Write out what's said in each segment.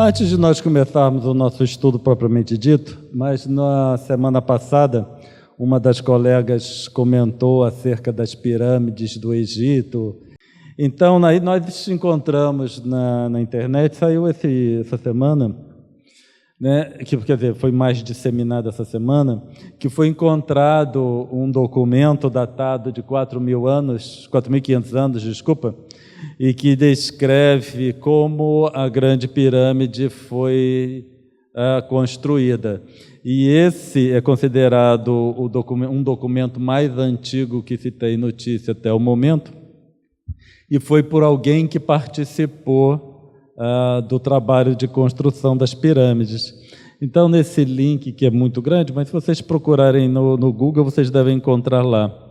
Antes de nós começarmos o nosso estudo propriamente dito, mas na semana passada, uma das colegas comentou acerca das pirâmides do Egito. Então, aí nós encontramos na internet, saiu essa semana, né, quer dizer, foi mais disseminado essa semana, que foi encontrado um documento datado de 4.500 anos, desculpa, e que descreve como a Grande Pirâmide foi construída. E esse é considerado um documento mais antigo que se tem notícia até o momento, e foi por alguém que participou do trabalho de construção das pirâmides. Então, nesse link, que é muito grande, mas se vocês procurarem no Google, vocês devem encontrar lá.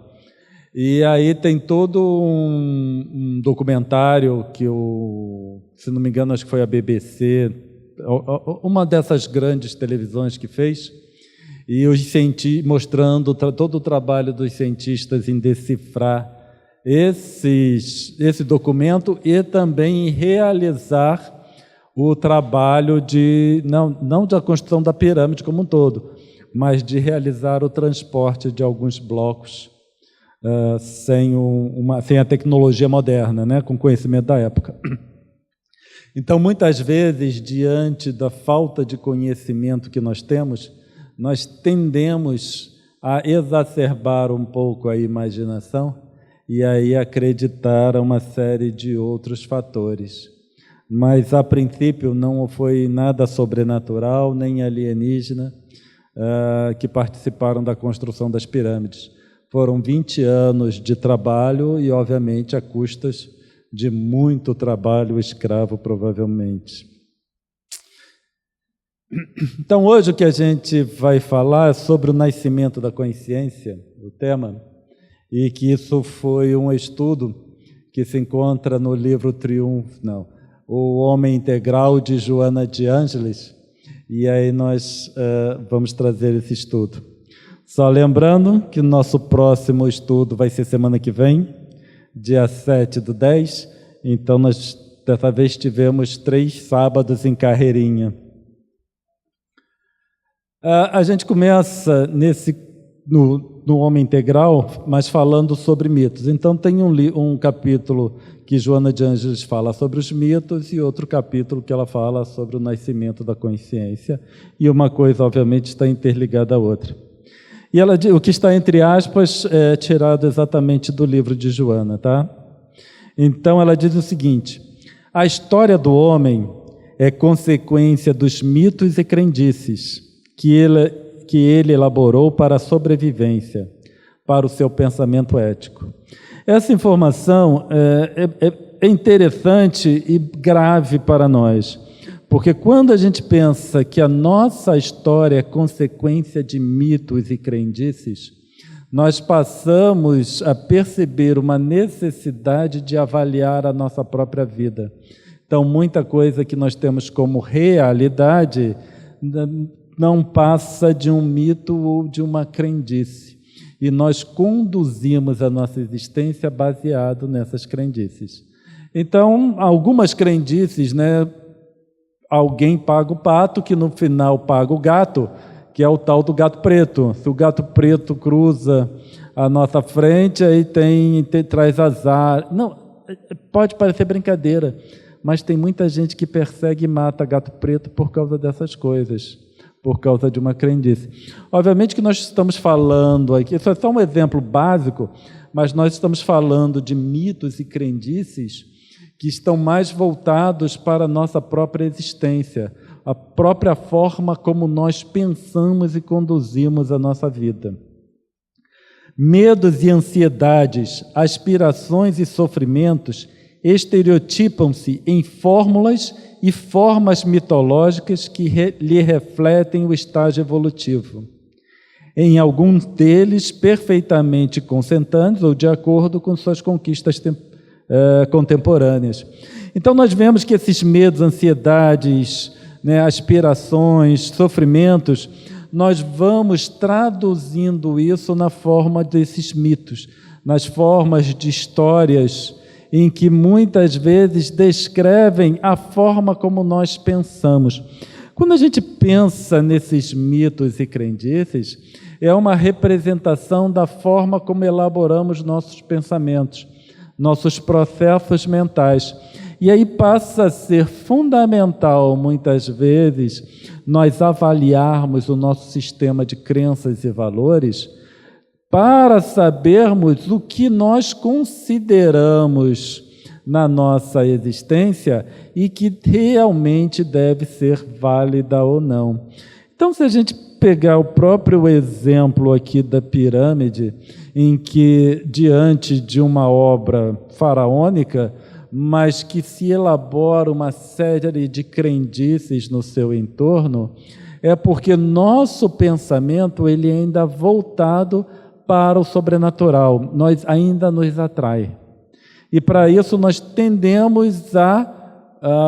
E aí tem todo um documentário que, se não me engano, acho que foi a BBC, uma dessas grandes televisões que fez, e mostrando todo o trabalho dos cientistas em decifrar esse documento e também em realizar o trabalho não da construção da pirâmide como um todo, mas de realizar o transporte de alguns blocos sem a tecnologia moderna, né, com conhecimento da época. Então, muitas vezes, diante da falta de conhecimento que nós temos, nós tendemos a exacerbar um pouco a imaginação e aí acreditar a uma série de outros fatores. Mas, a princípio, não foi nada sobrenatural, nem alienígena que participaram da construção das pirâmides. Foram 20 anos de trabalho e, obviamente, a custas de muito trabalho escravo, provavelmente. Então, hoje o que a gente vai falar é sobre o nascimento da consciência, o tema, e que isso foi um estudo que se encontra no livro O Homem Integral, de Joana de Ângeles, e aí nós vamos trazer esse estudo. Só lembrando que o nosso próximo estudo vai ser semana que vem, dia 7/10, então nós dessa vez tivemos 3 sábados em carreirinha. A gente começa no Homem Integral, mas falando sobre mitos. Então tem um capítulo que Joana de Ângeles fala sobre os mitos e outro capítulo que ela fala sobre o nascimento da consciência, e uma coisa obviamente está interligada à outra. E ela, o que está entre aspas é tirado exatamente do livro de Joana, tá? Então ela diz o seguinte: a história do homem é consequência dos mitos e crendices que ele elaborou para a sobrevivência, para o seu pensamento ético. Essa informação é interessante e grave para nós, porque quando a gente pensa que a nossa história é consequência de mitos e crendices, nós passamos a perceber uma necessidade de avaliar a nossa própria vida. Então, muita coisa que nós temos como realidade não passa de um mito ou de uma crendice. E nós conduzimos a nossa existência baseado nessas crendices. Então, algumas crendices, né? Alguém paga o pato, que no final paga o gato, que é o tal do gato preto. Se o gato preto cruza a nossa frente, aí traz azar. Não, pode parecer brincadeira, mas tem muita gente que persegue e mata gato preto por causa dessas coisas, por causa de uma crendice. Obviamente que nós estamos falando aqui, isso é só um exemplo básico, mas nós estamos falando de mitos e crendices que estão mais voltados para a nossa própria existência, a própria forma como nós pensamos e conduzimos a nossa vida. Medos e ansiedades, aspirações e sofrimentos estereotipam-se em fórmulas e formas mitológicas que lhe refletem o estágio evolutivo. Em alguns deles, perfeitamente consentâneos ou de acordo com suas conquistas contemporâneas. Então, nós vemos que esses medos, ansiedades, né, aspirações, sofrimentos, nós vamos traduzindo isso na forma desses mitos, nas formas de histórias em que muitas vezes descrevem a forma como nós pensamos. Quando a gente pensa nesses mitos e crendices, é uma representação da forma como elaboramos nossos pensamentos, nossos processos mentais. E aí passa a ser fundamental, muitas vezes, nós avaliarmos o nosso sistema de crenças e valores para sabermos o que nós consideramos na nossa existência e que realmente deve ser válida ou não. Então, se a gente pegar o próprio exemplo aqui da pirâmide, em que, diante de uma obra faraônica, mas que se elabora uma série de crendices no seu entorno, é porque nosso pensamento ele é ainda voltado para o sobrenatural, nós ainda nos atrai. E para isso nós tendemos a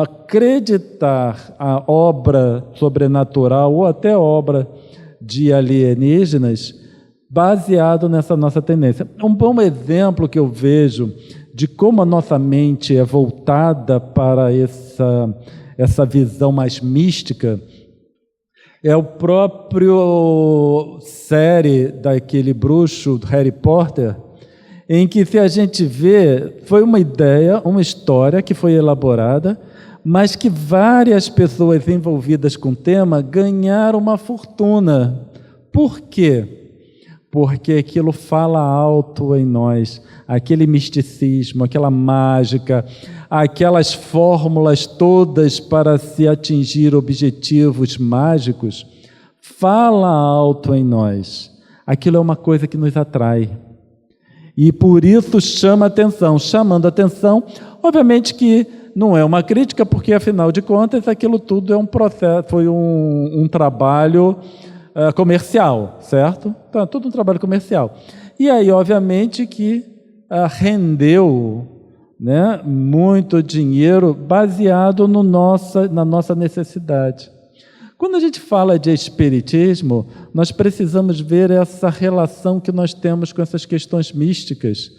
acreditar a obra sobrenatural ou até obra de alienígenas baseado nessa nossa tendência. Um bom exemplo que eu vejo de como a nossa mente é voltada para essa visão mais mística é o próprio série daquele bruxo do Harry Potter, em que, se a gente vê, foi uma ideia, uma história que foi elaborada, mas que várias pessoas envolvidas com o tema ganharam uma fortuna. Por quê? Porque aquilo fala alto em nós, aquele misticismo, aquela mágica, aquelas fórmulas todas para se atingir objetivos mágicos, fala alto em nós. Aquilo é uma coisa que nos atrai. E por isso chama atenção. Chamando atenção, obviamente que não é uma crítica, porque afinal de contas aquilo tudo é um processo, foi um trabalho comercial, certo? Então, tudo um trabalho comercial. E aí, obviamente, que rendeu, né, muito dinheiro baseado na nossa necessidade. Quando a gente fala de espiritismo, nós precisamos ver essa relação que nós temos com essas questões místicas,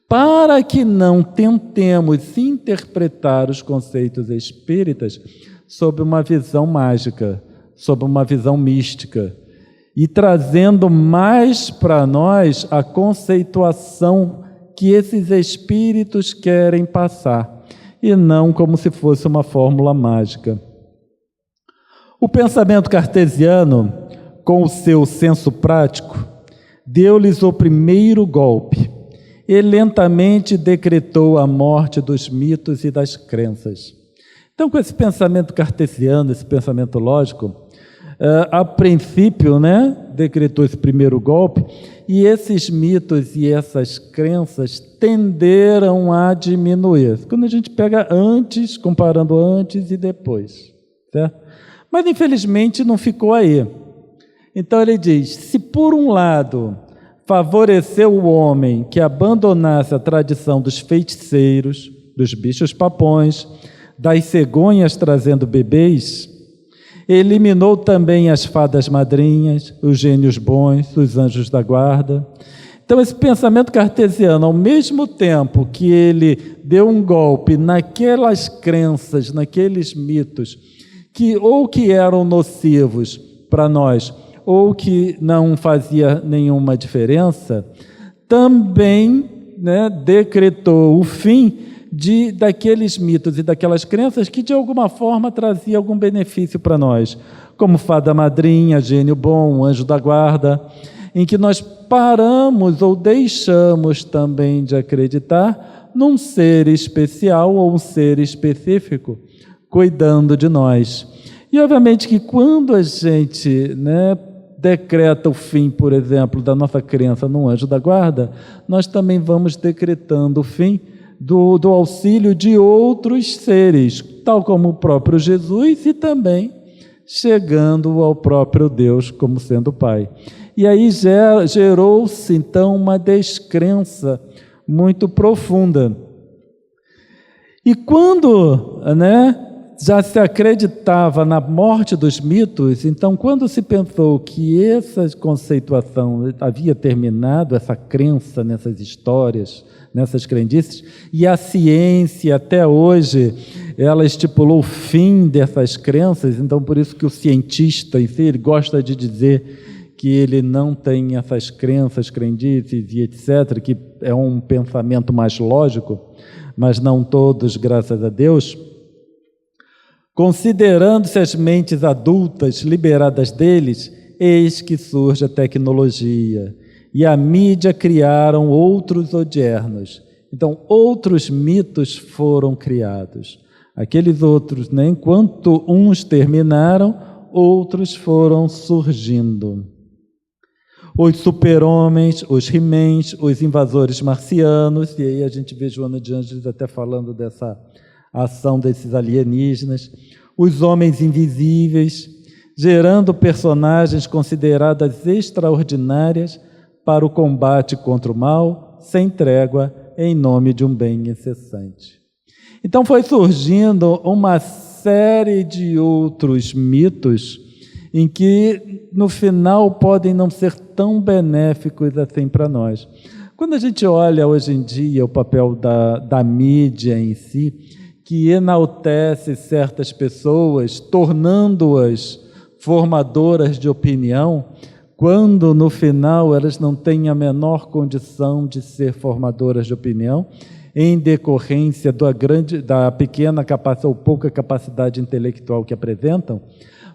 para que não tentemos interpretar os conceitos espíritas sob uma visão mágica, sob uma visão mística, e trazendo mais para nós a conceituação que esses espíritos querem passar, e não como se fosse uma fórmula mágica. O pensamento cartesiano, com o seu senso prático, deu-lhes o primeiro golpe e lentamente decretou a morte dos mitos e das crenças. Então, com esse pensamento cartesiano, esse pensamento lógico, a princípio, né, decretou esse primeiro golpe, e esses mitos e essas crenças tenderam a diminuir. Quando a gente pega antes, comparando antes e depois, certo? Mas, infelizmente, não ficou aí. Então, ele diz, se por um lado favoreceu o homem que abandonasse a tradição dos feiticeiros, dos bichos papões, das cegonhas trazendo bebês, eliminou também as fadas madrinhas, os gênios bons, os anjos da guarda. Então, esse pensamento cartesiano, ao mesmo tempo que ele deu um golpe naquelas crenças, naqueles mitos, que eram nocivos para nós, ou que não fazia nenhuma diferença, também, né, decretou o fim daqueles mitos e daquelas crenças que de alguma forma traziam algum benefício para nós, como fada madrinha, gênio bom, anjo da guarda, em que nós paramos ou deixamos também de acreditar num ser especial ou um ser específico cuidando de nós. E obviamente que quando a gente, né, decreta o fim, por exemplo, da nossa crença num anjo da guarda, nós também vamos decretando o fim do auxílio de outros seres, tal como o próprio Jesus e também chegando ao próprio Deus como sendo Pai. E aí gerou-se, então, uma descrença muito profunda. E quando, né, já se acreditava na morte dos mitos, então, quando se pensou que essa conceituação havia terminado, essa crença nessas histórias, nessas crendices, e a ciência, até hoje, ela estipulou o fim dessas crenças, então por isso que o cientista em si, ele gosta de dizer que ele não tem essas crenças, crendices e etc., que é um pensamento mais lógico, mas não todos, graças a Deus. Considerando-se as mentes adultas liberadas deles, eis que surge a tecnologia, e a mídia criaram outros odiernos. Então, outros mitos foram criados. Aqueles outros, né, enquanto uns terminaram, outros foram surgindo. Os super-homens, os He-Mans, os invasores marcianos, e aí a gente vê Joana de Ângeles até falando dessa ação desses alienígenas, os homens invisíveis, gerando personagens consideradas extraordinárias para o combate contra o mal, sem trégua, em nome de um bem incessante. Então foi surgindo uma série de outros mitos em que, no final, podem não ser tão benéficos assim para nós. Quando a gente olha hoje em dia o papel da mídia em si, que enaltece certas pessoas, tornando-as formadoras de opinião, quando no final elas não têm a menor condição de ser formadoras de opinião, em decorrência da pequena ou pouca capacidade intelectual que apresentam,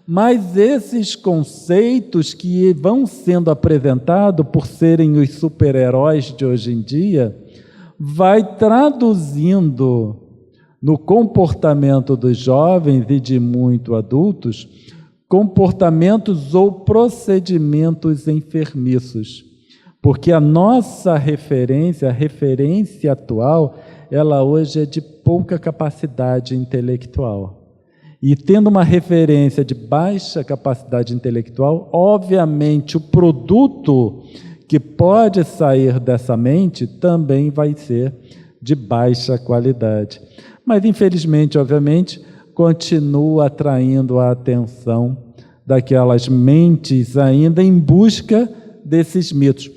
mas esses conceitos que vão sendo apresentados por serem os super-heróis de hoje em dia, vai traduzindo no comportamento dos jovens e de muitos adultos, comportamentos ou procedimentos enfermiços. Porque a nossa referência, a referência atual, ela hoje é de pouca capacidade intelectual. E tendo uma referência de baixa capacidade intelectual, obviamente o produto que pode sair dessa mente também vai ser de baixa qualidade. Mas, infelizmente, obviamente, continua atraindo a atenção daquelas mentes ainda em busca desses mitos.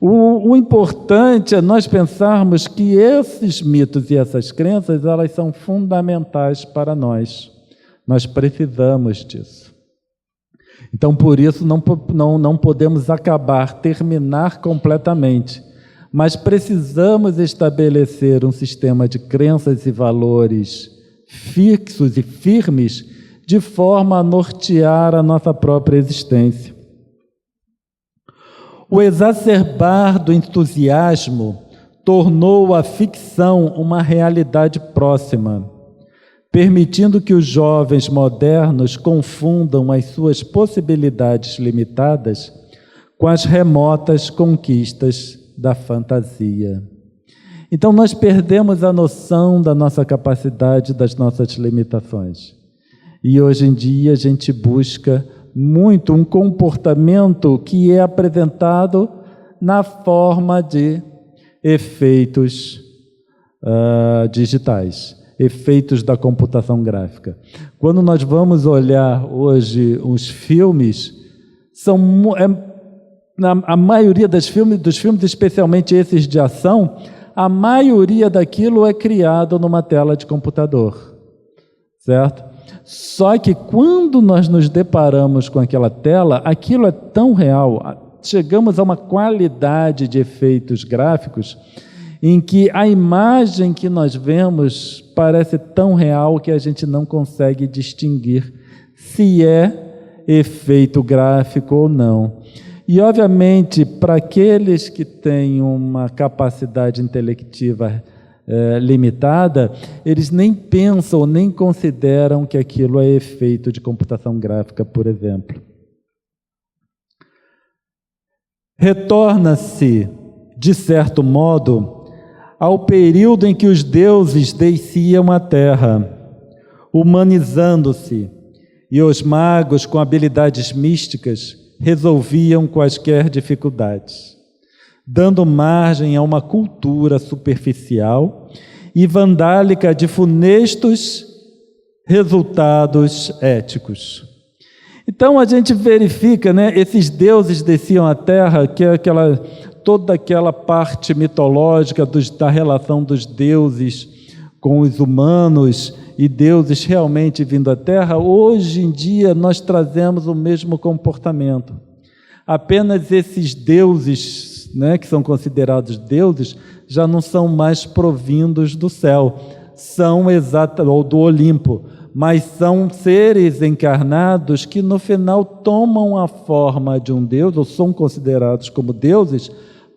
O importante é nós pensarmos que esses mitos e essas crenças, elas são fundamentais para nós. Nós precisamos disso. Então, por isso, não podemos terminar completamente, mas precisamos estabelecer um sistema de crenças e valores fixos e firmes, de forma a nortear a nossa própria existência. O exacerbar do entusiasmo tornou a ficção uma realidade próxima, permitindo que os jovens modernos confundam as suas possibilidades limitadas com as remotas conquistas da fantasia. Então, nós perdemos a noção da nossa capacidade, das nossas limitações. E hoje em dia a gente busca muito um comportamento que é apresentado na forma de efeitos digitais, efeitos da computação gráfica. Quando nós vamos olhar hoje os filmes, a maioria dos filmes, especialmente esses de ação, a maioria daquilo é criado numa tela de computador, certo? Só que quando nós nos deparamos com aquela tela, aquilo é tão real, chegamos a uma qualidade de efeitos gráficos em que a imagem que nós vemos parece tão real que a gente não consegue distinguir se é efeito gráfico ou não. E, obviamente, para aqueles que têm uma capacidade intelectiva limitada, eles nem pensam, nem consideram que aquilo é efeito de computação gráfica, por exemplo. Retorna-se, de certo modo, ao período em que os deuses desciam à terra, humanizando-se, e os magos, com habilidades místicas, resolviam quaisquer dificuldades, dando margem a uma cultura superficial e vandálica de funestos resultados éticos. Então a gente verifica, né, esses deuses desciam à terra, que é toda aquela parte mitológica da relação dos deuses com os humanos e deuses realmente vindo à Terra, hoje em dia nós trazemos o mesmo comportamento. Apenas esses deuses, né, que são considerados deuses, já não são mais provindos do céu, ou do Olimpo, mas são seres encarnados que no final tomam a forma de um deus, ou são considerados como deuses,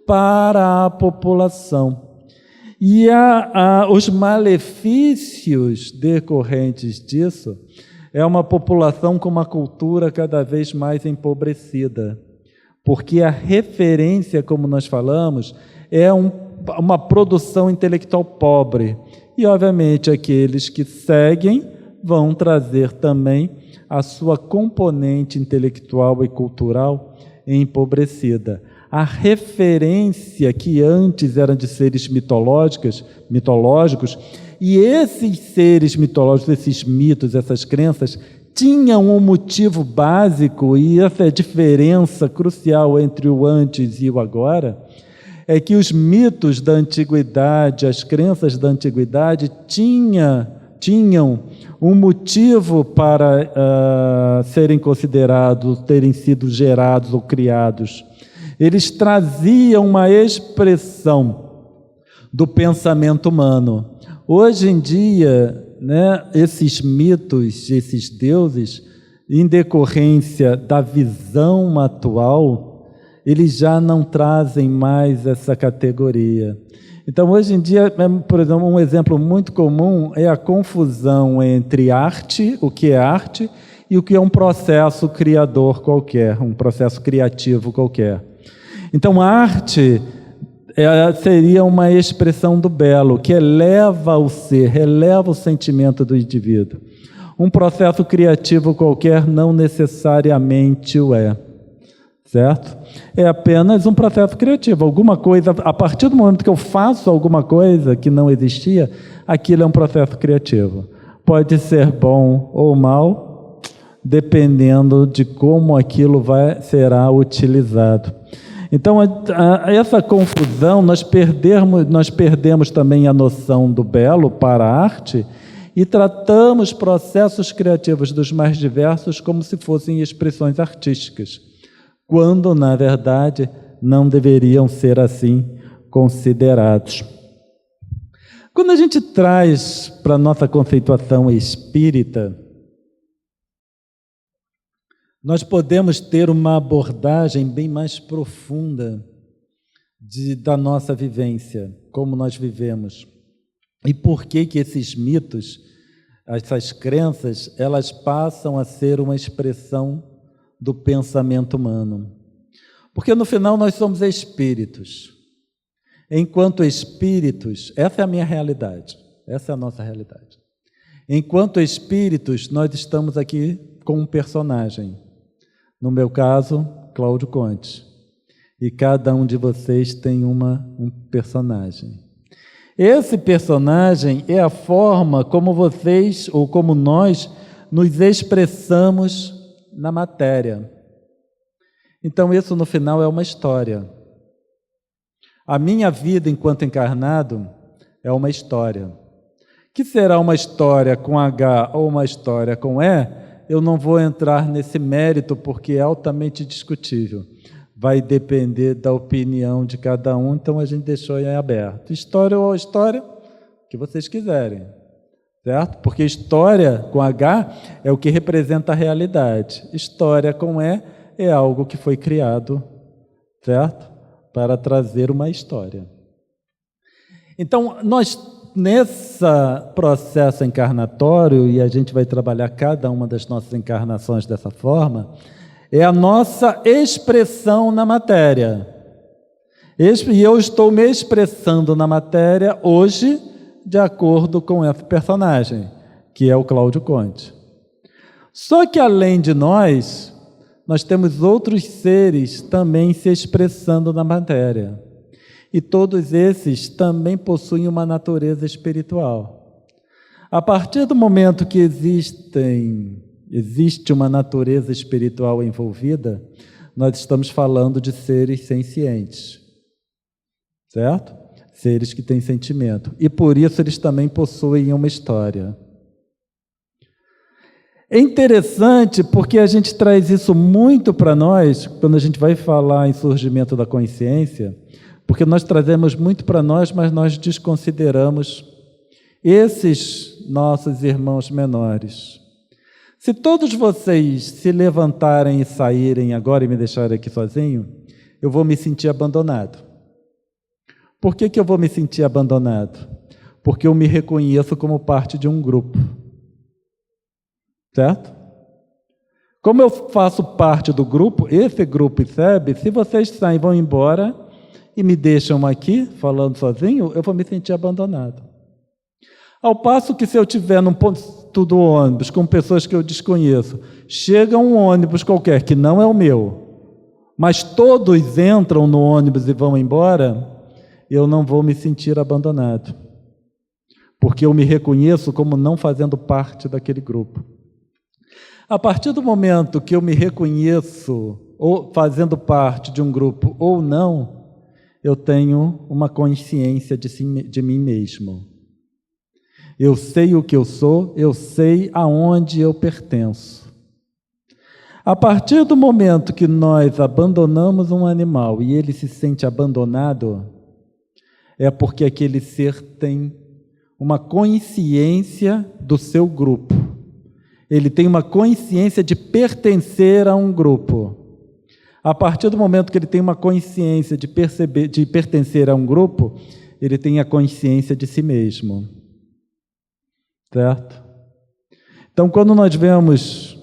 para a população. E os malefícios decorrentes disso é uma população com uma cultura cada vez mais empobrecida, porque a referência, como nós falamos, é uma produção intelectual pobre. E, obviamente, aqueles que seguem vão trazer também a sua componente intelectual e cultural empobrecida. A referência que antes era de seres mitológicos, e esses seres mitológicos, esses mitos, essas crenças, tinham um motivo básico, e essa é a diferença crucial entre o antes e o agora, é que os mitos da antiguidade, as crenças da antiguidade tinham um motivo para serem considerados, terem sido gerados ou criados. Eles traziam uma expressão do pensamento humano. Hoje em dia, né, esses mitos, esses deuses, em decorrência da visão atual, eles já não trazem mais essa categoria. Então, hoje em dia, por exemplo, um exemplo muito comum é a confusão entre arte, o que é arte, e o que é um processo criador qualquer, um processo criativo qualquer. Então, a arte seria uma expressão do belo, que eleva o ser, eleva o sentimento do indivíduo. Um processo criativo qualquer não necessariamente o é, certo? É apenas um processo criativo. Alguma coisa, a partir do momento que eu faço alguma coisa que não existia, aquilo é um processo criativo. Pode ser bom ou mal, dependendo de como aquilo será utilizado. Então, essa confusão, nós perdemos também a noção do belo para a arte e tratamos processos criativos dos mais diversos como se fossem expressões artísticas, quando, na verdade, não deveriam ser assim considerados. Quando a gente traz para a nossa conceituação espírita, nós podemos ter uma abordagem bem mais profunda da nossa vivência, como nós vivemos. E por que esses mitos, essas crenças, elas passam a ser uma expressão do pensamento humano? Porque no final nós somos espíritos. Enquanto espíritos, essa é a minha realidade, essa é a nossa realidade. Enquanto espíritos, nós estamos aqui com um personagem. No meu caso, Cláudio Conte. E cada um de vocês tem um personagem. Esse personagem é a forma como vocês, ou como nós, nos expressamos na matéria. Então, isso no final é uma história. A minha vida enquanto encarnado é uma história. Que será uma história com H ou uma história com E? Eu não vou entrar nesse mérito porque é altamente discutível. Vai depender da opinião de cada um, então a gente deixou em aberto. História ou história, que vocês quiserem, certo? Porque história com H é o que representa a realidade. História com E é algo que foi criado, certo? Para trazer uma história. Então, nesse processo encarnatório, e a gente vai trabalhar cada uma das nossas encarnações dessa forma, é a nossa expressão na matéria. E eu estou me expressando na matéria hoje de acordo com esse personagem, que é o Cláudio Conte. Só que além de nós temos outros seres também se expressando na matéria. E todos esses também possuem uma natureza espiritual. A partir do momento que existe uma natureza espiritual envolvida, nós estamos falando de seres sencientes, certo? Seres que têm sentimento. E por isso eles também possuem uma história. É interessante porque a gente traz isso muito para nós, quando a gente vai falar em surgimento da consciência, porque nós trazemos muito para nós, mas nós desconsideramos esses nossos irmãos menores. Se todos vocês se levantarem e saírem agora e me deixarem aqui sozinho, eu vou me sentir abandonado. Por que eu vou me sentir abandonado? Porque eu me reconheço como parte de um grupo. Certo? Como eu faço parte do grupo, esse grupo percebe, se vocês saem e vão embora e me deixam aqui, falando sozinho, eu vou me sentir abandonado. Ao passo que se eu estiver num ponto do ônibus com pessoas que eu desconheço, chega um ônibus qualquer, que não é o meu, mas todos entram no ônibus e vão embora, eu não vou me sentir abandonado, porque eu me reconheço como não fazendo parte daquele grupo. A partir do momento que eu me reconheço ou fazendo parte de um grupo ou não, eu tenho uma consciência de mim mesmo. Eu sei o que eu sou, eu sei aonde eu pertenço. A partir do momento que nós abandonamos um animal e ele se sente abandonado, é porque aquele ser tem uma consciência do seu grupo. Ele tem uma consciência de pertencer a um grupo. A partir do momento que ele tem uma consciência de pertencer a um grupo, ele tem a consciência de si mesmo. Certo? Então, quando nós vemos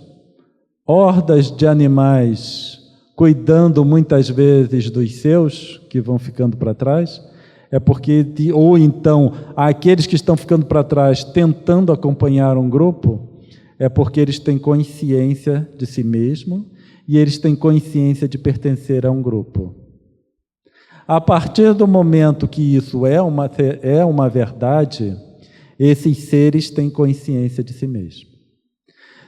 hordas de animais cuidando muitas vezes dos seus, que vão ficando para trás, é porque, ou então, aqueles que estão ficando para trás tentando acompanhar um grupo, é porque eles têm consciência de si mesmo e eles têm consciência de pertencer a um grupo. A partir do momento que isso é uma verdade, esses seres têm consciência de si mesmo.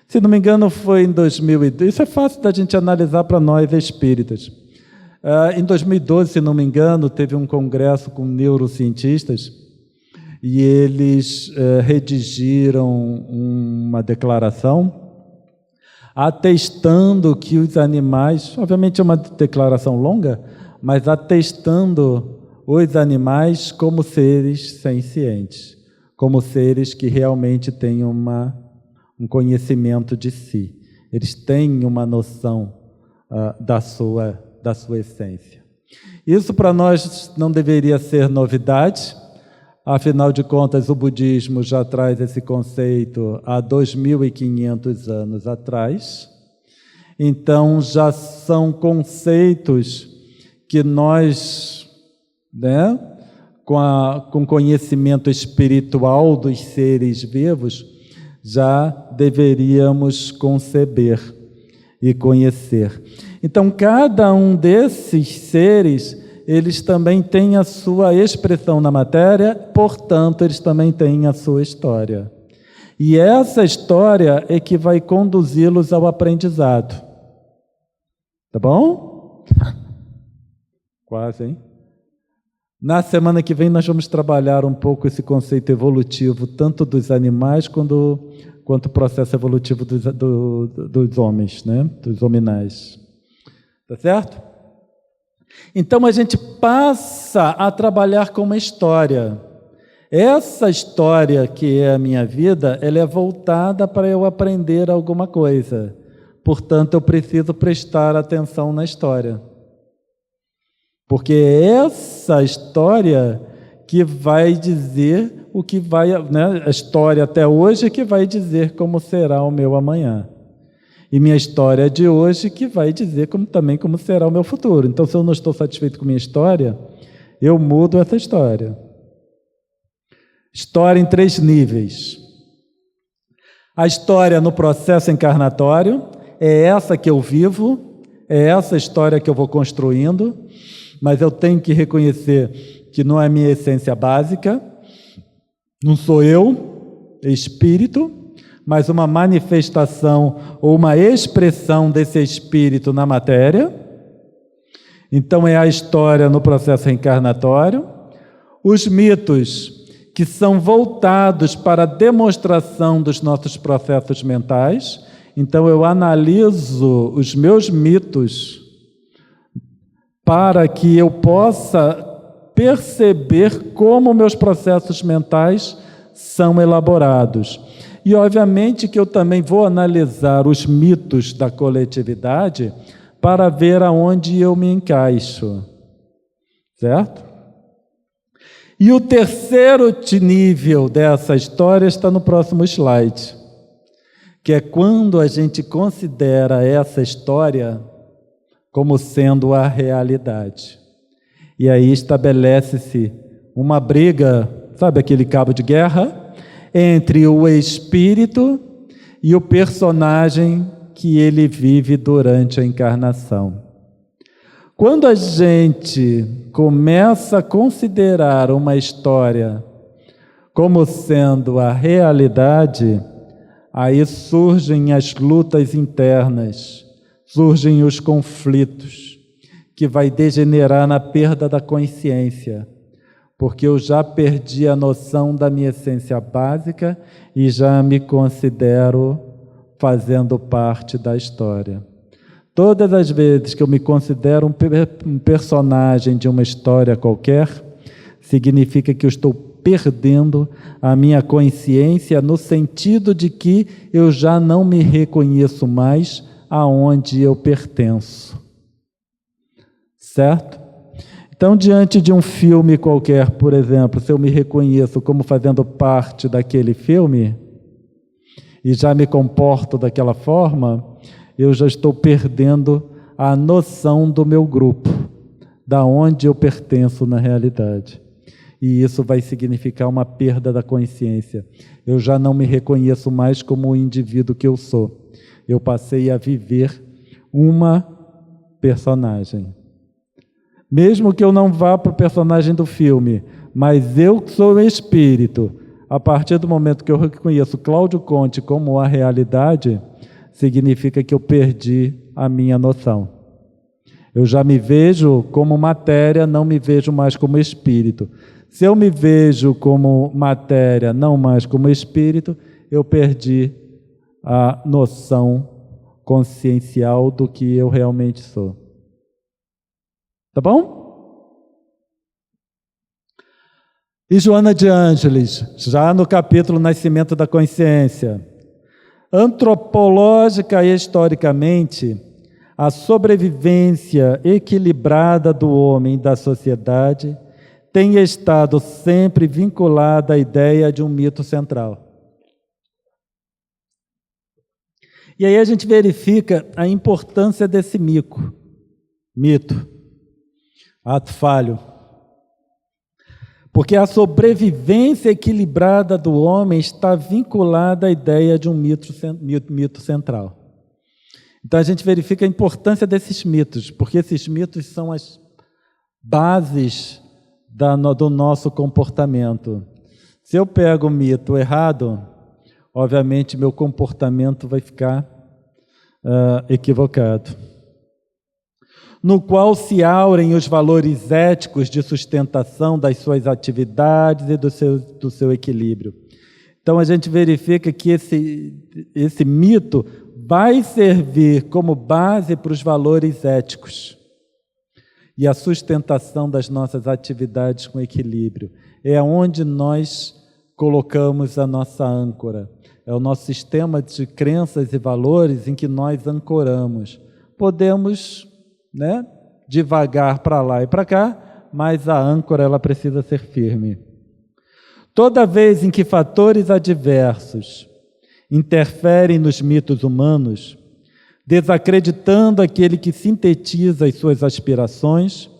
Se não me engano, foi em 2012, isso é fácil da gente analisar para nós espíritas. Em 2012, se não me engano, teve um congresso com neurocientistas e eles redigiram uma declaração atestando que os animais, obviamente é uma declaração longa, mas atestando os animais como seres sencientes, como seres que realmente têm um conhecimento de si. Eles têm uma noção da sua essência. Isso para nós não deveria ser novidade. Afinal de contas, o budismo já traz esse conceito há 2.500 anos atrás. Então, já são conceitos que nós, com conhecimento espiritual dos seres vivos, já deveríamos conceber e conhecer. Então, cada um desses seres, eles também têm a sua expressão na matéria, portanto, eles também têm a sua história. E essa história é que vai conduzi-los ao aprendizado. Tá bom? Quase, hein? Na semana que vem nós vamos trabalhar um pouco esse conceito evolutivo, tanto dos animais quanto o processo evolutivo dos homens, né? Dos hominais. Tá certo? Então a gente passa a trabalhar com uma história. Essa história que é a minha vida, ela é voltada para eu aprender alguma coisa. Portanto, eu preciso prestar atenção na história. Porque é essa história que vai dizer o que vai, a história até hoje que vai dizer como será o meu amanhã. E minha história de hoje que vai dizer também como será o meu futuro. Então, se eu não estou satisfeito com minha história, eu mudo essa história. História em 3 níveis. A história no processo encarnatório é essa que eu vivo, é essa história que eu vou construindo, mas eu tenho que reconhecer que não é minha essência básica, não sou eu, é espírito, mas uma manifestação ou uma expressão desse espírito na matéria. Então é a história no processo reencarnatório. os mitos que são voltados para a demonstração dos nossos processos mentais. Então, eu analiso os meus mitos para que eu possa perceber como meus processos mentais são elaborados. E, obviamente, que eu também vou analisar os mitos da coletividade para ver aonde eu me encaixo. Certo? E o terceiro nível dessa história está no próximo slide, que é quando a gente considera essa história como sendo a realidade. E aí estabelece-se uma briga, sabe aquele cabo de guerra? Entre o espírito e o personagem que ele vive durante a encarnação. Quando a gente começa a considerar uma história como sendo a realidade, aí surgem as lutas internas, surgem os conflitos, que vai degenerar na perda da consciência, porque eu já perdi a noção da minha essência básica e já me considero fazendo parte da história. Todas as vezes que eu me considero um personagem de uma história qualquer, significa que eu estou perdendo a minha consciência no sentido de que eu já não me reconheço mais aonde eu pertenço. Certo? Então, diante de um filme qualquer, por exemplo, se eu me reconheço como fazendo parte daquele filme e já me comporto daquela forma, eu já estou perdendo a noção do meu grupo, da onde eu pertenço na realidade. E isso vai significar uma perda da consciência. Eu já não me reconheço mais como o indivíduo que eu sou. Eu passei a viver uma personagem. Mesmo que eu não vá para o personagem do filme, mas eu sou o espírito. A partir do momento que eu reconheço Cláudio Conte como a realidade, significa que eu perdi a minha noção. Eu já me vejo como matéria, não me vejo mais como espírito. Se eu me vejo como matéria, não mais como espírito, eu perdi a noção consciencial do que eu realmente sou. Tá bom? E Joana de Ângeles, já no capítulo Nascimento da Consciência, antropológica e historicamente, a sobrevivência equilibrada do homem e da sociedade tem estado sempre vinculada à ideia de um mito central. E aí a gente verifica a importância desse mito, ato falho. Porque a sobrevivência equilibrada do homem está vinculada à ideia de um mito central. Então a gente verifica a importância desses mitos, porque esses mitos são as bases do nosso comportamento. Se eu pego o mito errado, obviamente meu comportamento vai ficar equivocado. No qual se aurem os valores éticos de sustentação das suas atividades e do seu equilíbrio. Então a gente verifica que esse mito vai servir como base para os valores éticos e a sustentação das nossas atividades com equilíbrio. É onde nós colocamos a nossa âncora. É o nosso sistema de crenças e valores em que nós ancoramos. Podemos, divagar para lá e para cá, mas a âncora ela precisa ser firme. Toda vez em que fatores adversos interferem nos mitos humanos, desacreditando aquele que sintetiza as suas aspirações,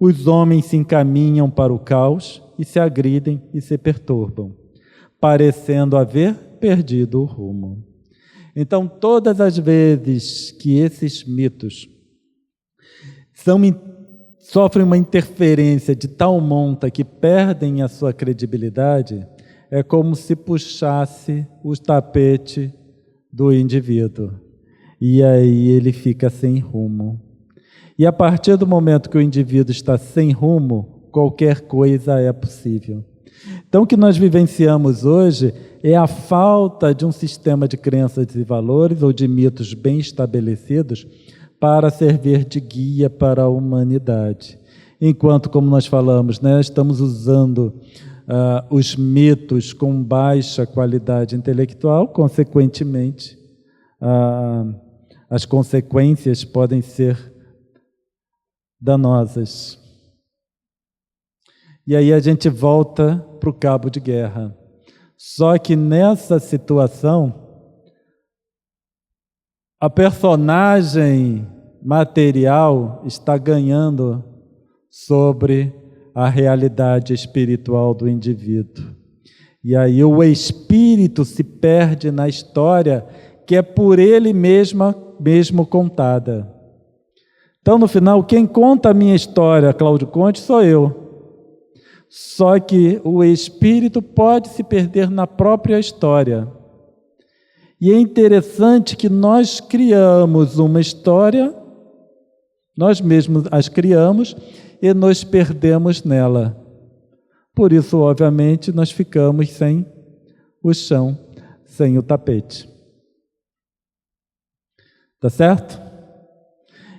os homens se encaminham para o caos e se agridem e se perturbam, parecendo haver perdido o rumo. Então, todas as vezes que esses mitos sofrem uma interferência de tal monta que perdem a sua credibilidade, é como se puxasse o tapete do indivíduo. E aí ele fica sem rumo. E a partir do momento que o indivíduo está sem rumo, qualquer coisa é possível. Então, o que nós vivenciamos hoje é a falta de um sistema de crenças e valores ou de mitos bem estabelecidos para servir de guia para a humanidade. Enquanto, como nós falamos, né, estamos usando os mitos com baixa qualidade intelectual, consequentemente, as consequências podem ser danosas. E aí a gente volta para o cabo de guerra. Só que nessa situação, a personagem material está ganhando sobre a realidade espiritual do indivíduo. E aí o espírito se perde na história que é por ele mesmo contada. Então, no final, quem conta a minha história, Cláudio Conte, sou eu. Só que o espírito pode se perder na própria história. E é interessante que nós criamos uma história, nós mesmos as criamos e nos perdemos nela. Por isso, obviamente, nós ficamos sem o chão, sem o tapete. Tá certo?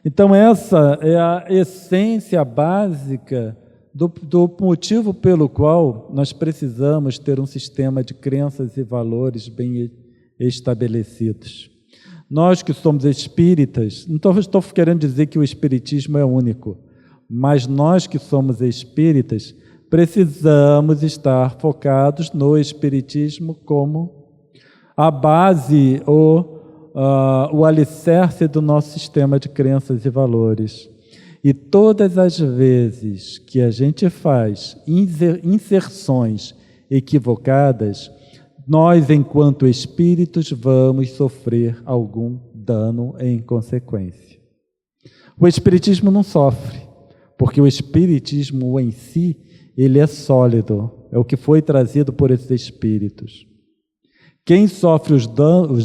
Então, essa é a essência básica do motivo pelo qual nós precisamos ter um sistema de crenças e valores bem estabelecidos. Nós que somos espíritas, não estou querendo dizer que o espiritismo é único, mas nós que somos espíritas precisamos estar focados no espiritismo como a base ou o alicerce do nosso sistema de crenças e valores. E todas as vezes que a gente faz inserções equivocadas, nós, enquanto espíritos, vamos sofrer algum dano em consequência. O espiritismo não sofre, porque o espiritismo em si, ele é sólido, é o que foi trazido por esses espíritos. Quem sofre os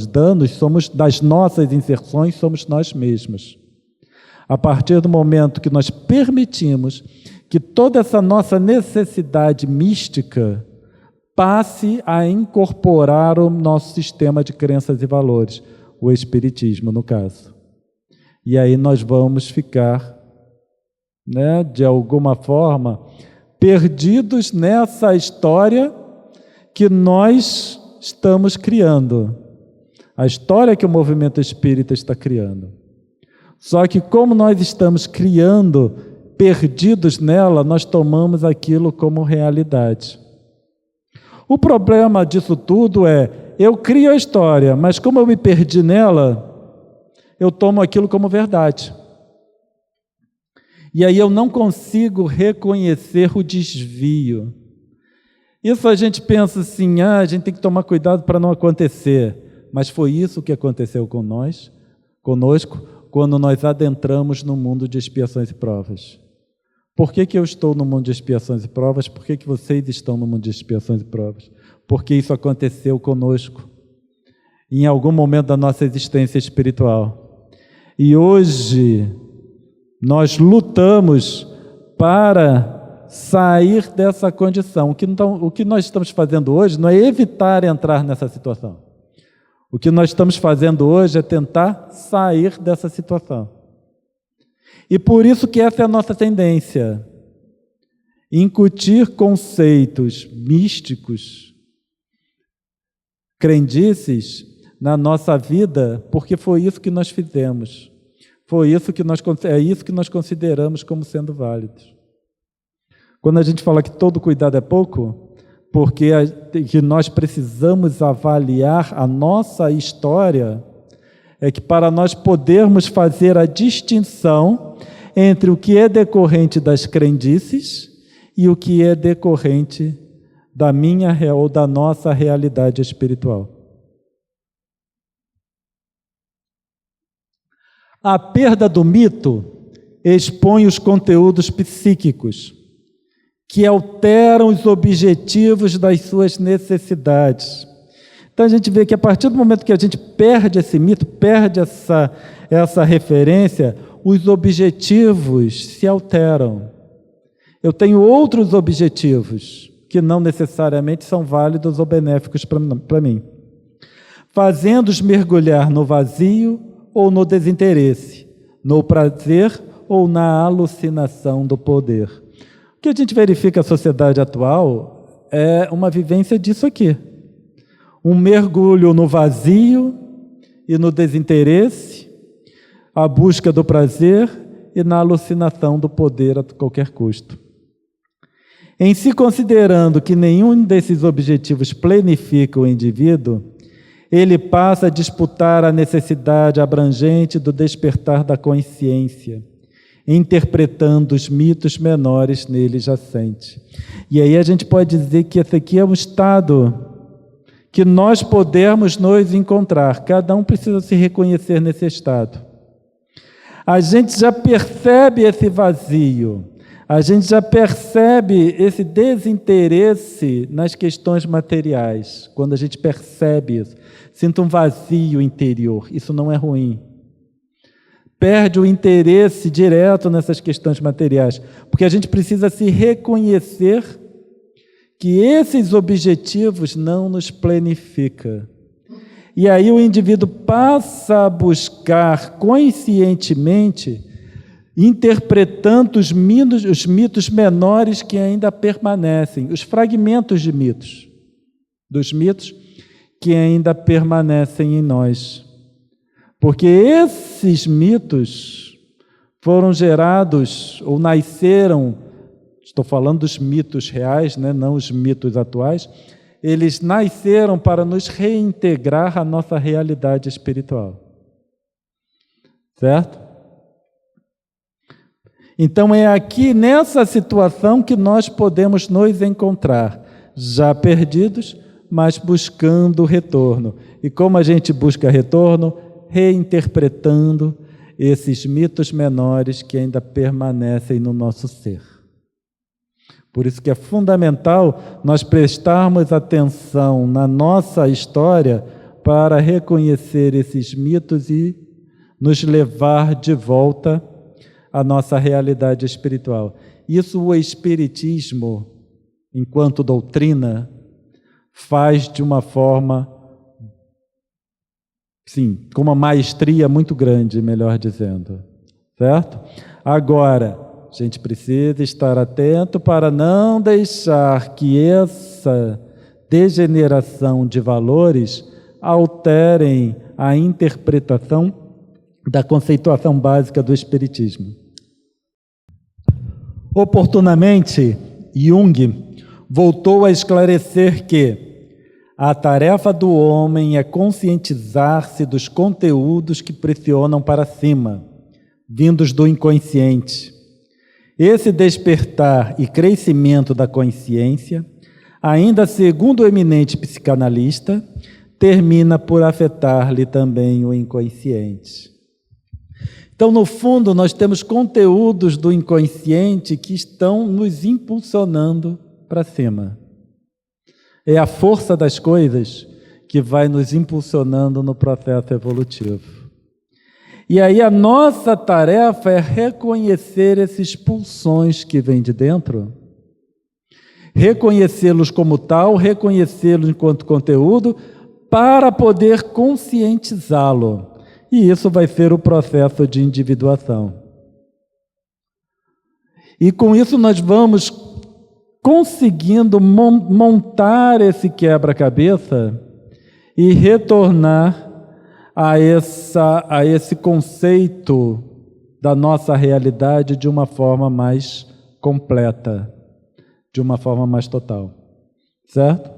danos somos das nossas inserções, somos nós mesmos. A partir do momento que nós permitimos que toda essa nossa necessidade mística passe a incorporar o nosso sistema de crenças e valores, o espiritismo, no caso. E aí nós vamos ficar, né, de alguma forma, perdidos nessa história que nós estamos criando, a história que o movimento espírita está criando. Só que como nós estamos criando, perdidos nela, nós tomamos aquilo como realidade. O problema disso tudo é, eu crio a história, mas como eu me perdi nela, eu tomo aquilo como verdade. E aí eu não consigo reconhecer o desvio. Isso a gente pensa assim, a gente tem que tomar cuidado para não acontecer. Mas foi isso que aconteceu conosco, quando nós adentramos no mundo de expiações e provas. Por que eu estou no mundo de expiações e provas? Por que vocês estão no mundo de expiações e provas? Porque isso aconteceu conosco, em algum momento da nossa existência espiritual. E hoje, nós lutamos para sair dessa condição. O que nós estamos fazendo hoje não é evitar entrar nessa situação. O que nós estamos fazendo hoje é tentar sair dessa situação. E por isso que essa é a nossa tendência. Incutir conceitos místicos, crendices, na nossa vida, porque foi isso que nós fizemos. É isso que nós consideramos como sendo válidos. Quando a gente fala que todo cuidado é pouco, porque que nós precisamos avaliar a nossa história, é que para nós podermos fazer a distinção entre o que é decorrente das crendices e o que é decorrente da minha ou da nossa realidade espiritual. A perda do mito expõe os conteúdos psíquicos, que alteram os objetivos das suas necessidades. Então a gente vê que a partir do momento que a gente perde esse mito, perde essa referência, os objetivos se alteram. Eu tenho outros objetivos que não necessariamente são válidos ou benéficos para mim, fazendo-os mergulhar no vazio ou no desinteresse, no prazer ou na alucinação do poder. O que a gente verifica na sociedade atual é uma vivência disso aqui. Um mergulho no vazio e no desinteresse, a busca do prazer e na alucinação do poder a qualquer custo. Em se considerando que nenhum desses objetivos planifica o indivíduo, ele passa a disputar a necessidade abrangente do despertar da consciência, interpretando os mitos menores nele jacentes. E aí a gente pode dizer que esse aqui é um estado que nós podemos nos encontrar. Cada um precisa se reconhecer nesse estado. A gente já percebe esse vazio, a gente já percebe esse desinteresse nas questões materiais. Quando a gente percebe isso, sinta um vazio interior, isso não é ruim. Perde o interesse direto nessas questões materiais, porque a gente precisa se reconhecer que esses objetivos não nos planificam. E aí o indivíduo passa a buscar conscientemente, interpretando os mitos menores que ainda permanecem, os fragmentos de mitos, dos mitos que ainda permanecem em nós. Porque esses mitos foram gerados ou nasceram, estou falando dos mitos reais, né, não os mitos atuais, eles nasceram para nos reintegrar à nossa realidade espiritual. Certo? Então é aqui nessa situação que nós podemos nos encontrar, já perdidos, mas buscando retorno. E como a gente busca retorno? Reinterpretando esses mitos menores que ainda permanecem no nosso ser. Por isso que é fundamental nós prestarmos atenção na nossa história para reconhecer esses mitos e nos levar de volta à nossa realidade espiritual. Isso o Espiritismo, enquanto doutrina, faz de uma forma, sim, com uma maestria muito grande, melhor dizendo. Certo? Agora, a gente precisa estar atento para não deixar que essa degeneração de valores alterem a interpretação da conceituação básica do Espiritismo. Oportunamente, Jung voltou a esclarecer que a tarefa do homem é conscientizar-se dos conteúdos que pressionam para cima, vindos do inconsciente. Esse despertar e crescimento da consciência, ainda segundo o eminente psicanalista, termina por afetar-lhe também o inconsciente. Então, no fundo, nós temos conteúdos do inconsciente que estão nos impulsionando para cima. É a força das coisas que vai nos impulsionando no processo evolutivo. E aí a nossa tarefa é reconhecer esses pulsões que vêm de dentro, reconhecê-los como tal, reconhecê-los enquanto conteúdo, para poder conscientizá-lo. E isso vai ser o processo de individuação. E com isso nós vamos conseguindo montar esse quebra-cabeça e retornar a esse conceito da nossa realidade de uma forma mais completa, de uma forma mais total. Certo?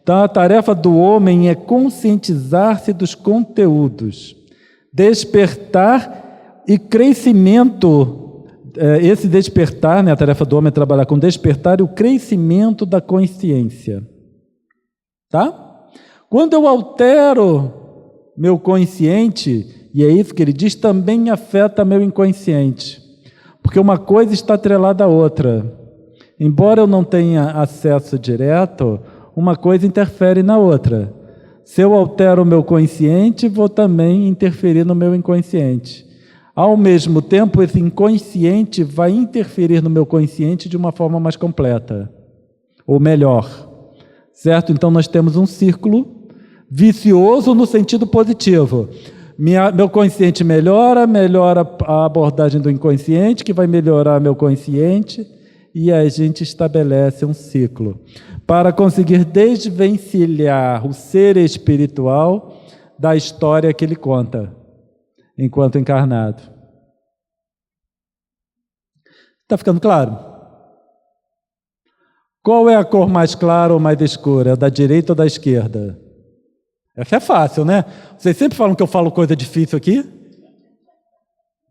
Então, a tarefa do homem é conscientizar-se dos conteúdos, despertar e crescimento. Esse despertar, né, a tarefa do homem é trabalhar com despertar e o crescimento da consciência. Tá? Quando eu altero meu consciente, e é isso que ele diz, também afeta meu inconsciente. Porque uma coisa está atrelada à outra. Embora eu não tenha acesso direto, uma coisa interfere na outra. Se eu altero o meu consciente, vou também interferir no meu inconsciente. Ao mesmo tempo, esse inconsciente vai interferir no meu consciente de uma forma mais completa, ou melhor, certo? Então nós temos um círculo vicioso no sentido positivo. Meu consciente melhora a abordagem do inconsciente, que vai melhorar meu consciente, e a gente estabelece um ciclo para conseguir desvencilhar o ser espiritual da história que ele conta enquanto encarnado. Está ficando claro? Qual é a cor mais clara ou mais escura? Da direita ou da esquerda? Essa é fácil, né? Vocês sempre falam que eu falo coisa difícil aqui?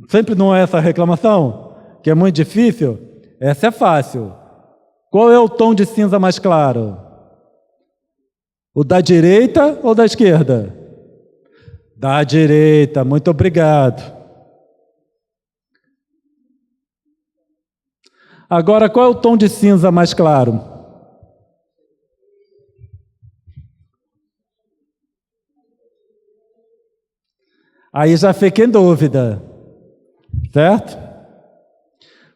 Sempre não é essa reclamação? Que é muito difícil? Essa é fácil. Qual é o tom de cinza mais claro? O da direita ou da esquerda? Da direita, muito obrigado. Agora, qual é o tom de cinza mais claro? Aí já fica em dúvida, certo?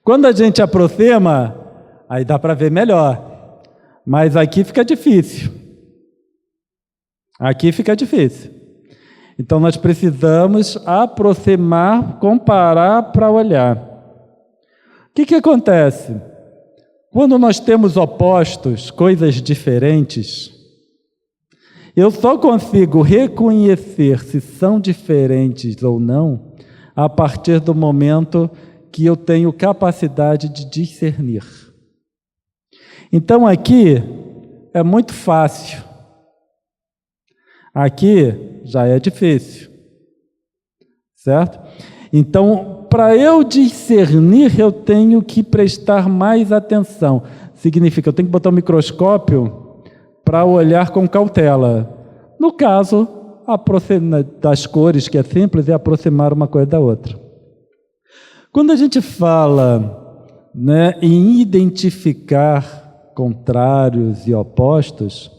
Quando a gente aproxima, aí dá para ver melhor. Mas aqui fica difícil. Aqui fica difícil. Então nós precisamos aproximar, comparar para olhar. O que acontece? Quando nós temos opostos, coisas diferentes, eu só consigo reconhecer se são diferentes ou não a partir do momento que eu tenho capacidade de discernir. Então aqui é muito fácil. Aqui já é difícil. Certo? Então, para eu discernir, eu tenho que prestar mais atenção. Significa, eu tenho que botar um microscópio para olhar com cautela. No caso, das cores, que é simples, é aproximar uma coisa da outra. Quando a gente fala, né, em identificar contrários e opostos,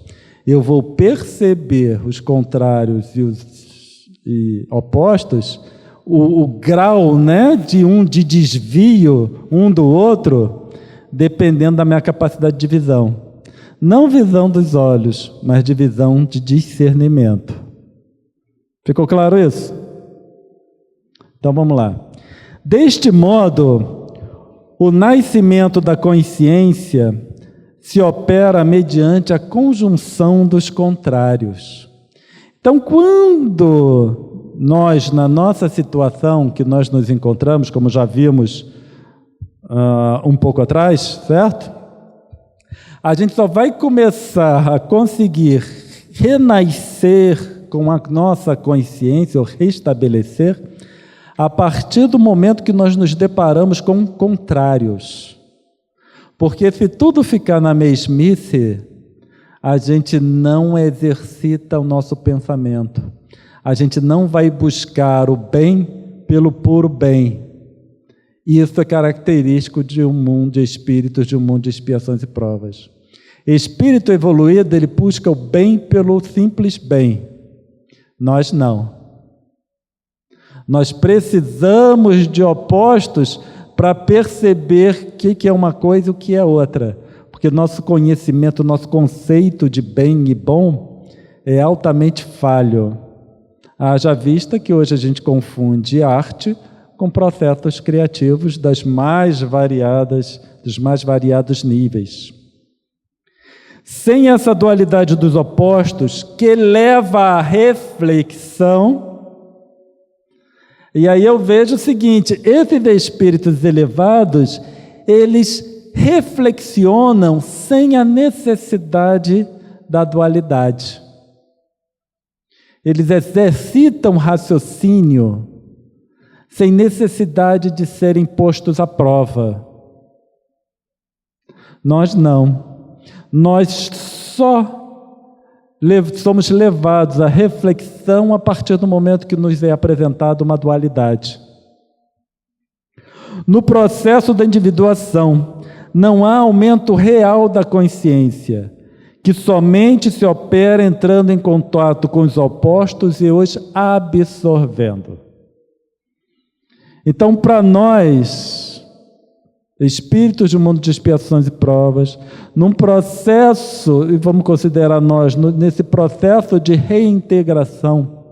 eu vou perceber os contrários e os opostos, o grau, né, de desvio um do outro, dependendo da minha capacidade de visão. Não visão dos olhos, mas de visão de discernimento. Ficou claro isso? Então vamos lá. Deste modo, o nascimento da consciência se opera mediante a conjunção dos contrários. Então, quando nós, na nossa situação que nós nos encontramos, como já vimos um pouco atrás, certo? A gente só vai começar a conseguir renascer com a nossa consciência, ou restabelecer, a partir do momento que nós nos deparamos com contrários. Porque se tudo ficar na mesmice, a gente não exercita o nosso pensamento. A gente não vai buscar o bem pelo puro bem. Isso é característico de um mundo de espíritos, de um mundo de expiações e provas. Espírito evoluído, ele busca o bem pelo simples bem. Nós não. Nós precisamos de opostos para perceber o que é uma coisa e o que é outra. Porque nosso conhecimento, nosso conceito de bem e bom é altamente falho. Haja vista que hoje a gente confunde arte com processos criativos dos mais variados níveis. Sem essa dualidade dos opostos, que leva à reflexão, e aí eu vejo o seguinte, esses espíritos elevados, eles reflexionam sem a necessidade da dualidade. Eles exercitam raciocínio sem necessidade de serem postos à prova. Nós não. Nós só somos levados à reflexão a partir do momento que nos é apresentada uma dualidade. No processo da individuação, não há aumento real da consciência, que somente se opera entrando em contato com os opostos e os absorvendo. Então, para nós, espíritos do mundo de expiações e provas, num processo, e vamos considerar nós, nesse processo de reintegração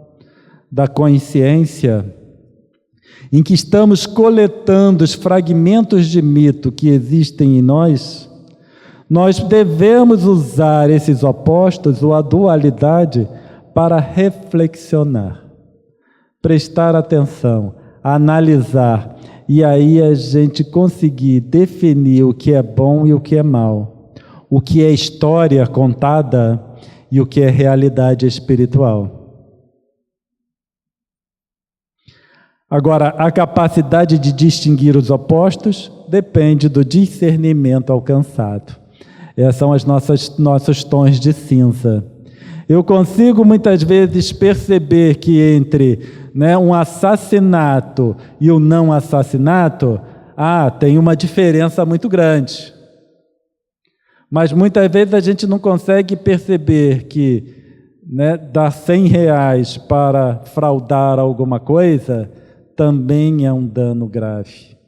da consciência, em que estamos coletando os fragmentos de mito que existem em nós devemos usar esses opostos, ou a dualidade, para reflexionar, prestar atenção, analisar, e aí a gente conseguir definir o que é bom e o que é mal, o que é história contada e o que é realidade espiritual. Agora, a capacidade de distinguir os opostos depende do discernimento alcançado. Esses são os nossos tons de cinza. Eu consigo muitas vezes perceber que entre um assassinato e o não assassinato, tem uma diferença muito grande. Mas muitas vezes a gente não consegue perceber que dar R$100 para fraudar alguma coisa também é um dano grave.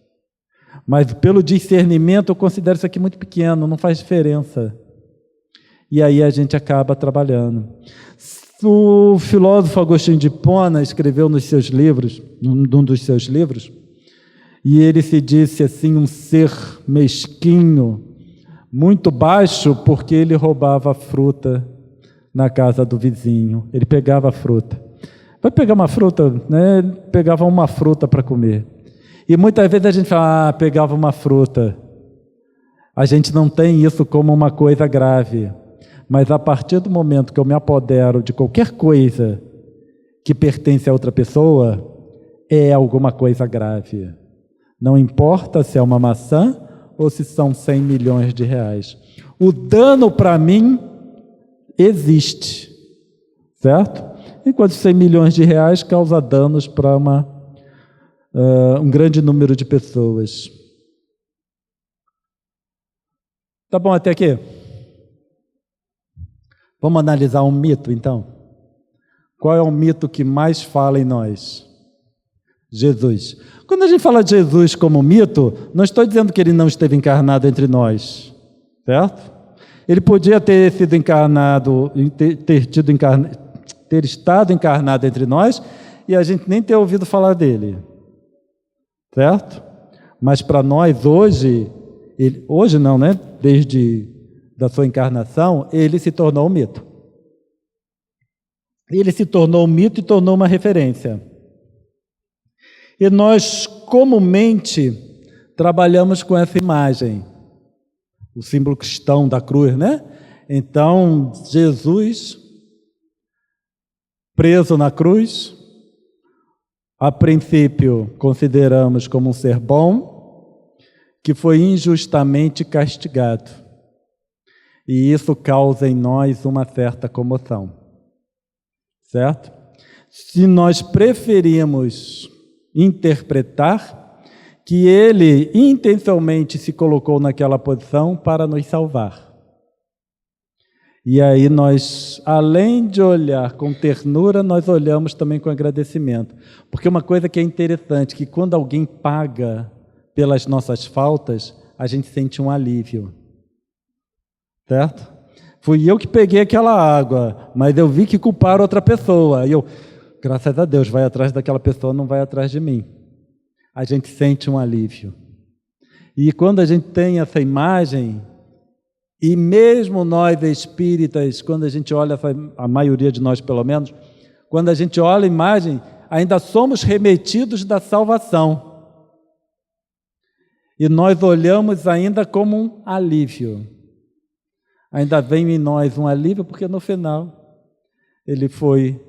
Mas pelo discernimento eu considero isso aqui muito pequeno, não faz diferença. E aí a gente acaba trabalhando. O filósofo Agostinho de Hipona escreveu nos seus livros, num dos seus livros, e ele se disse assim, um ser mesquinho, muito baixo, porque ele roubava fruta na casa do vizinho. Ele pegava a fruta. Vai pegar uma fruta, Ele pegava uma fruta para comer. E muitas vezes a gente fala, pegava uma fruta. A gente não tem isso como uma coisa grave. Mas a partir do momento que eu me apodero de qualquer coisa que pertence a outra pessoa, é alguma coisa grave. Não importa se é uma maçã ou se são 100 milhões de reais. O dano para mim existe, certo? Enquanto 100 milhões de reais causa danos para um grande número de pessoas. Tá bom até aqui? Vamos analisar um mito, então? Qual é o mito que mais fala em nós? Jesus. Quando a gente fala de Jesus como mito, não estou dizendo que ele não esteve encarnado entre nós, certo? Ele podia ter sido encarnado, ter estado encarnado entre nós e a gente nem ter ouvido falar dele, certo? Mas para nós hoje, hoje não, desde da sua encarnação, ele se tornou um mito. Ele se tornou um mito e tornou uma referência. E nós comumente trabalhamos com essa imagem, o símbolo cristão da cruz, Então, Jesus preso na cruz, a princípio consideramos como um ser bom, que foi injustamente castigado. E isso causa em nós uma certa comoção, certo? Se nós preferimos interpretar que ele intencionalmente se colocou naquela posição para nos salvar. E aí nós, além de olhar com ternura, nós olhamos também com agradecimento. Porque uma coisa que é interessante, que quando alguém paga pelas nossas faltas, a gente sente um alívio. Certo? Fui eu que peguei aquela água, mas eu vi que culparam outra pessoa. E eu, graças a Deus, vai atrás daquela pessoa, não vai atrás de mim. A gente sente um alívio. E quando a gente tem essa imagem, e mesmo nós espíritas, quando a gente olha, a maioria de nós pelo menos, quando a gente olha a imagem, ainda somos remetidos da salvação. E nós olhamos ainda como um alívio. Ainda vem em nós um alívio, porque no final ele foi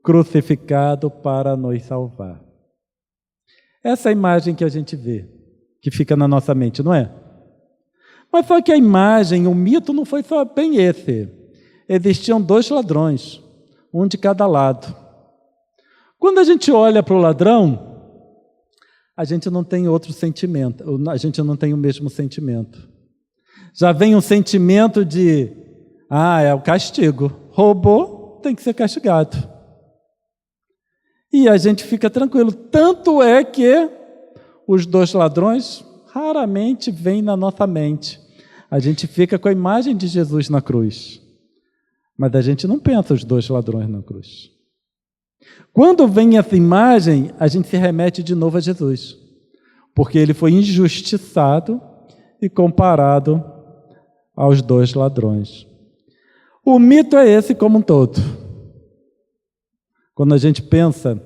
crucificado para nos salvar. Essa é a imagem que a gente vê, que fica na nossa mente, não é? Mas só que a imagem, o mito não foi só bem esse. Existiam 2 ladrões, um de cada lado. Quando a gente olha para o ladrão, a gente não tem outro sentimento, a gente não tem o mesmo sentimento. Já vem um sentimento de, é o castigo. Roubou, tem que ser castigado. E a gente fica tranquilo. Tanto é que os dois ladrões raramente vêm na nossa mente. A gente fica com a imagem de Jesus na cruz, mas a gente não pensa os dois ladrões na cruz. Quando vem essa imagem, a gente se remete de novo a Jesus, porque ele foi injustiçado e comparado aos dois ladrões. O mito é esse como um todo. Quando a gente pensa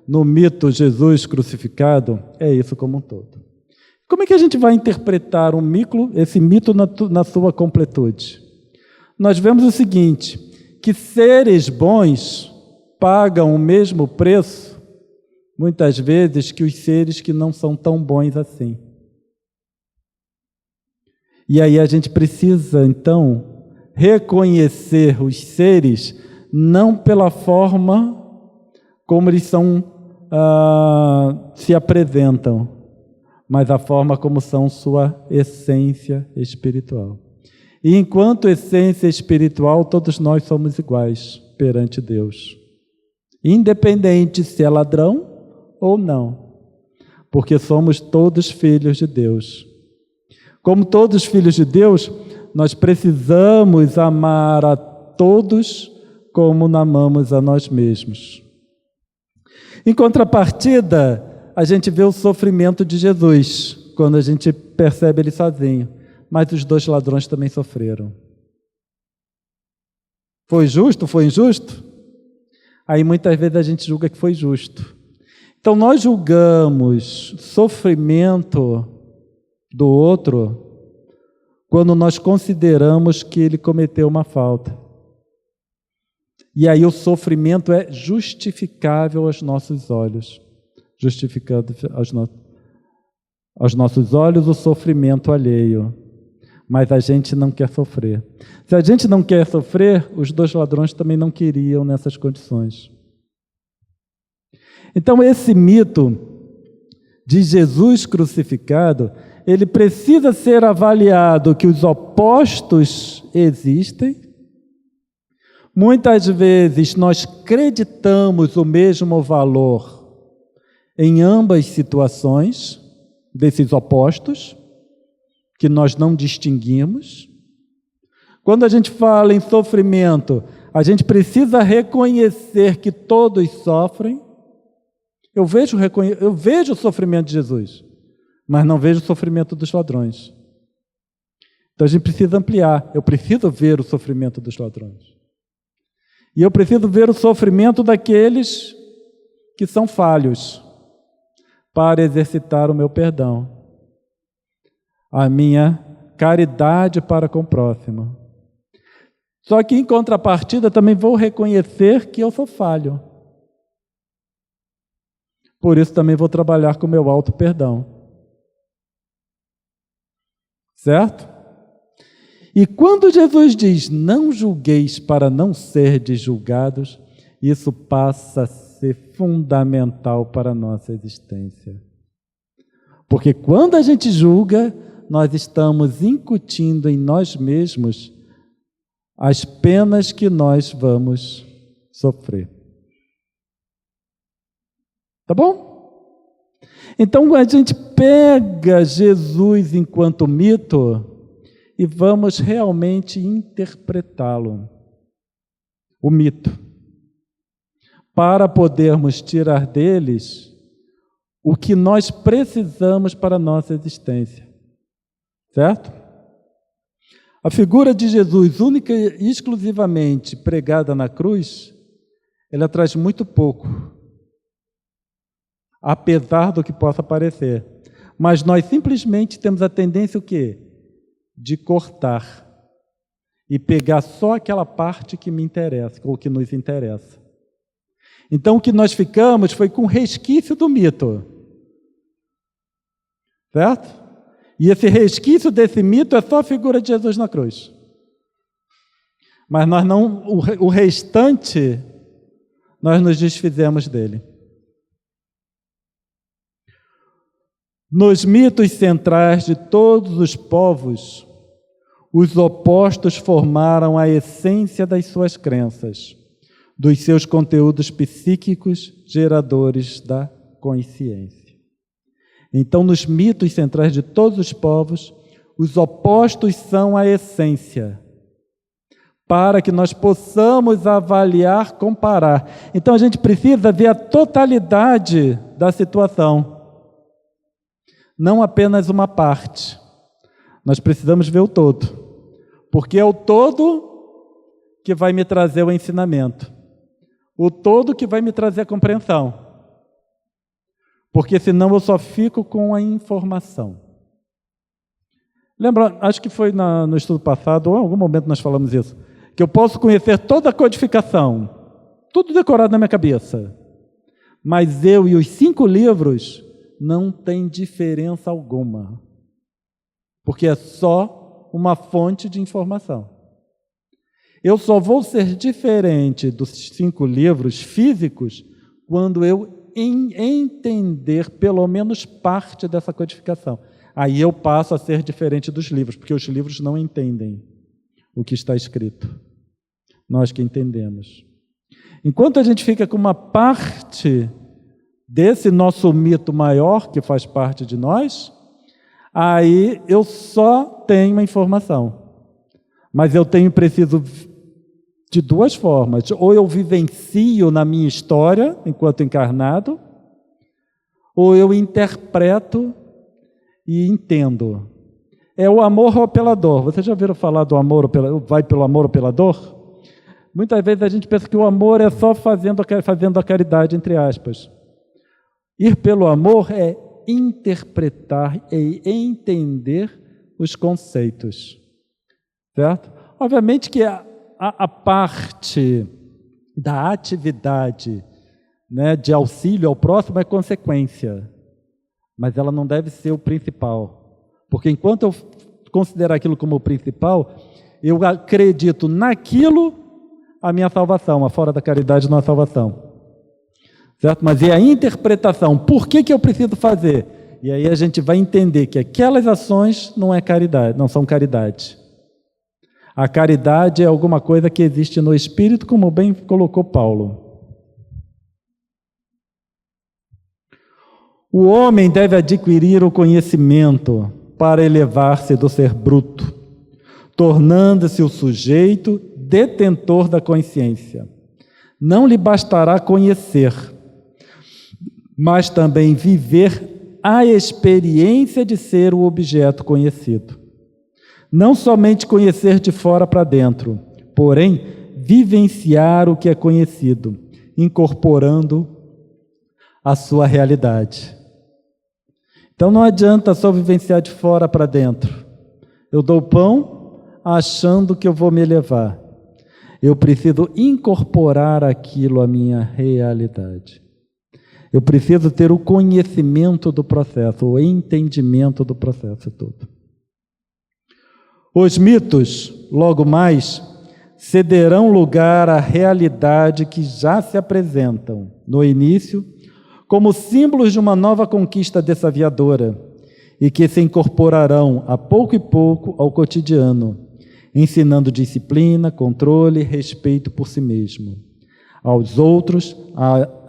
no mito Jesus crucificado, é isso como um todo. Como é que a gente vai interpretar esse mito na sua completude? Nós vemos o seguinte, que seres bons pagam o mesmo preço, muitas vezes, que os seres que não são tão bons assim. E aí a gente precisa, então, reconhecer os seres não pela forma como eles se apresentam, mas a forma como são sua essência espiritual. E enquanto essência espiritual, todos nós somos iguais perante Deus, independente se é ladrão ou não, porque somos todos filhos de Deus. Como todos filhos de Deus, nós precisamos amar a todos como amamos a nós mesmos. Em contrapartida, a gente vê o sofrimento de Jesus, quando a gente percebe ele sozinho. Mas os dois ladrões também sofreram. Foi justo? Foi injusto? Aí muitas vezes a gente julga que foi justo. Então nós julgamos sofrimento do outro quando nós consideramos que ele cometeu uma falta. E aí o sofrimento é justificável aos nossos olhos. Justificando aos nossos olhos o sofrimento alheio. Mas a gente não quer sofrer. Se a gente não quer sofrer, os dois ladrões também não queriam nessas condições. Então esse mito de Jesus crucificado, ele precisa ser avaliado que os opostos existem. Muitas vezes nós acreditamos o mesmo valor em ambas situações, desses opostos, que nós não distinguimos. Quando a gente fala em sofrimento, a gente precisa reconhecer que todos sofrem. Eu vejo o sofrimento de Jesus, mas não vejo o sofrimento dos ladrões. Então a gente precisa ampliar. Eu preciso ver o sofrimento dos ladrões. E eu preciso ver o sofrimento daqueles que são falhos, para exercitar o meu perdão, a minha caridade para com o próximo. Só que, em contrapartida, também vou reconhecer que eu sou falho. Por isso, também vou trabalhar com o meu auto-perdão. Certo? E quando Jesus diz, não julgueis para não serdes julgados, isso passa a ser fundamental para a nossa existência. Porque quando a gente julga, nós estamos incutindo em nós mesmos as penas que nós vamos sofrer. Tá bom? Então a gente pega Jesus enquanto mito e vamos realmente interpretá-lo, o mito, para podermos tirar deles o que nós precisamos para a nossa existência. Certo? A figura de Jesus, única e exclusivamente pregada na cruz, ela traz muito pouco, apesar do que possa parecer. Mas nós simplesmente temos a tendência o quê? De cortar e pegar só aquela parte que me interessa, ou que nos interessa. Então o que nós ficamos foi com resquício do mito. Certo? E esse resquício desse mito é só a figura de Jesus na cruz. Mas nós não, o restante, nós nos desfizemos dele. Nos mitos centrais de todos os povos, os opostos formaram a essência das suas crenças, dos seus conteúdos psíquicos geradores da consciência. Então, nos mitos centrais de todos os povos, os opostos são a essência, para que nós possamos avaliar, comparar. Então, a gente precisa ver a totalidade da situação, não apenas uma parte. Nós precisamos ver o todo, porque é o todo que vai me trazer o ensinamento, o todo que vai me trazer a compreensão, porque senão eu só fico com a informação. Lembra, acho que foi no estudo passado, ou em algum momento nós falamos isso, que eu posso conhecer toda a codificação, tudo decorado na minha cabeça, mas eu e os 5 livros não tem diferença alguma, porque é só uma fonte de informação. Eu só vou ser diferente dos 5 livros físicos quando eu entender pelo menos parte dessa codificação. Aí eu passo a ser diferente dos livros, porque os livros não entendem o que está escrito. Nós que entendemos. Enquanto a gente fica com uma parte desse nosso mito maior, que faz parte de nós, aí eu só tenho a informação. Mas eu preciso de 2 formas. Ou eu vivencio na minha história, enquanto encarnado, ou eu interpreto e entendo. É o amor apelador. Vocês já ouviram falar do amor, vai pelo amor apelador? Muitas vezes a gente pensa que o amor é só fazendo a caridade, entre aspas. Ir pelo amor é interpretar e entender os conceitos. Certo? Obviamente que a parte da atividade, né, de auxílio ao próximo é consequência, mas ela não deve ser o principal. Porque enquanto eu considerar aquilo como o principal, eu acredito naquilo a minha salvação, a fora da caridade não é salvação. Certo? Mas é a interpretação, por que eu preciso fazer? E aí a gente vai entender que aquelas ações não é caridade, não são caridade. A caridade é alguma coisa que existe no Espírito, como bem colocou Paulo. O homem deve adquirir o conhecimento para elevar-se do ser bruto, tornando-se o sujeito detentor da consciência. Não lhe bastará conhecer, mas também viver a experiência de ser o objeto conhecido. Não somente conhecer de fora para dentro, porém, vivenciar o que é conhecido, incorporando a sua realidade. Então não adianta só vivenciar de fora para dentro. Eu dou pão achando que eu vou me elevar. Eu preciso incorporar aquilo à minha realidade. Eu preciso ter o conhecimento do processo, o entendimento do processo todo. Os mitos, logo mais, cederão lugar à realidade que já se apresentam no início como símbolos de uma nova conquista desafiadora e que se incorporarão a pouco e pouco ao cotidiano, ensinando disciplina, controle e respeito por si mesmo, aos outros,